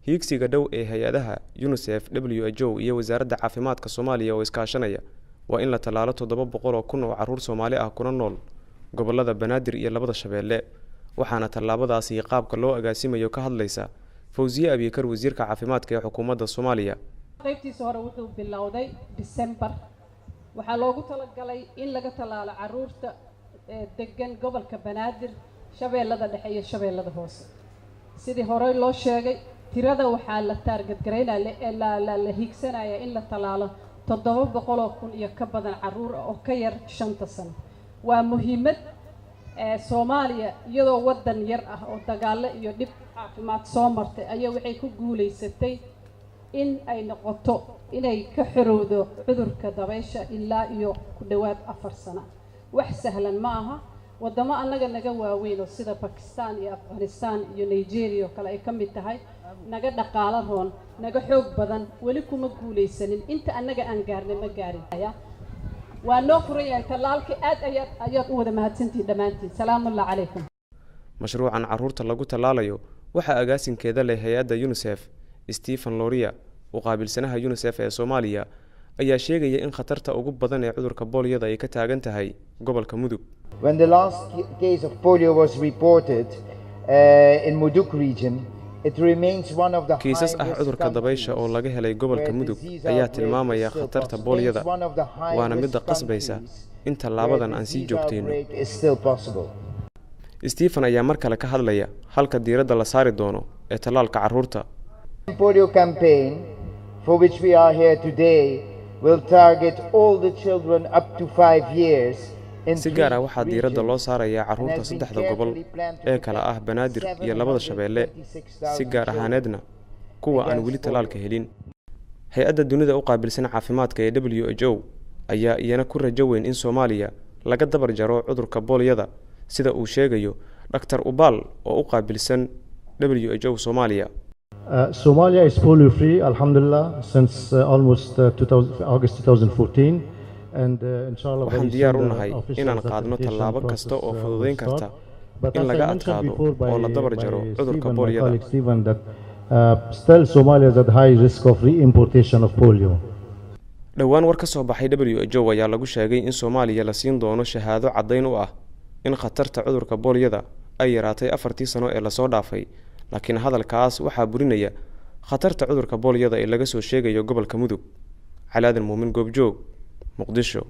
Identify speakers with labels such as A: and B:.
A: hiigsiga dhow ee hay'adaha UNICEF, WHO iyo Wasaaradda Caafimaadka Soomaaliya oo iskaashanaya waa in la tallaalo 700,000 oo carruur Soomaali ah kuna nool gobollada Banaadir iyo labada Shabeelle, waxaana tallaabadaasi qaabka loo agaasimayo ka hadlaysa Fawziye Abiikar, wasiirka caafimaadka ee xukuumadda Soomaaliya.
B: qaybtiisa hore wuxuu bilowday December waxaa loogu talagalay in laga tallaalo carruurta degan gobolka Banaadir, Shabeellada Dhexe iyo Shabeellada Hoose. sidii hore loo sheegay tirada waxaa la target gareynaa la hiigsanaya in la tallaalo 700,000 iyo ka badan carruur oo ka yar 5 sano. waa muhiimad Soomaaliya iyadoo wadan yar ah oo dagaalo iyo dhib caafimaad soo martay ayaa waxay ku guuleysatay in ay noqoto inay ka xirowdo cudurka dabaysha ilaa iyo ku dhawaad 4 sano. wax sahlan ma aha. wadamo annaga naga waaweyn oo sida Pakistan iyo Afghanistan iyo Nigeria oo kale ay ka mid tahay naga dhaqaale roon naga xoog badan wali kuma guuleysanin inta annaga aan gaarnay ma gaarin. waa noo furayay tallaalka aad u wada mahadsantii dhamaantiin. salaamu calaykum.
A: mashruucan carruurta lagu tallaalayo waxa agaasinkeeda leh hay'adda UNICEF. Stephen Loria oo qaabilsanaha UNICEF ee Soomaaliya ayaa sheegaya in khatarta ugu badan ee cudurka booliyada ay ka taagan tahay gobolka Mudug.
C: When the last case of polio was reported in Mudug region, it remains one of the
A: kiisas ah cudurka dabaysha oo laga helay gobolka Mudug ayaa tilmaamaya khatarta booliyada, waana mid qasbaysa in tallaabadan aan sii joogteyno. Stephen ayaa mar kale ka hadlaya halka diiradda la saari doono ee tallaalka carruurta.
C: Polio campaign for which we are here today will target all the children up to 5 years.
A: si gaar ah waxaa diiradda loo saarayaa carruurta 3 gobol ee kala ah Banaadir iyo labada Shabeelle, si gaar ahaaneedna kuwa aan weli tallaalka helin. Hay'adda dunida u qaabilsan caafimaadka ee WHO ayaa iyana ku rajo weyn in Soomaaliya laga dabar jaro cudurka booliyada, sida uu sheegayo Dr. Ubal oo u qaabilsan WHO Soomaaliya.
D: Somalia is polio free, alhamdulillah, since almost August 2014.
A: waxaan diyaar u nahay inaan qaadno tallaabo kasta oo fududeyn karta in laga adkaado oo la dabar jaro cudurka booliyada.
D: Still Somalia is at high risk of re-importation of polio.
A: dhowaan war ka soo baxay WHO ayaa lagu sheegay in Soomaaliya la siin doono shahaado caddayn u ah in khatarta cudurka booliyada ay yaraatay 4 sano ee la soo dhaafay, laakiin hadalkaas waxaa burinaya khatarta cudurka booliyada ee laga soo sheegayo gobolka Mudug. Calaadan Muumin, Goobjoog, Muqdisho.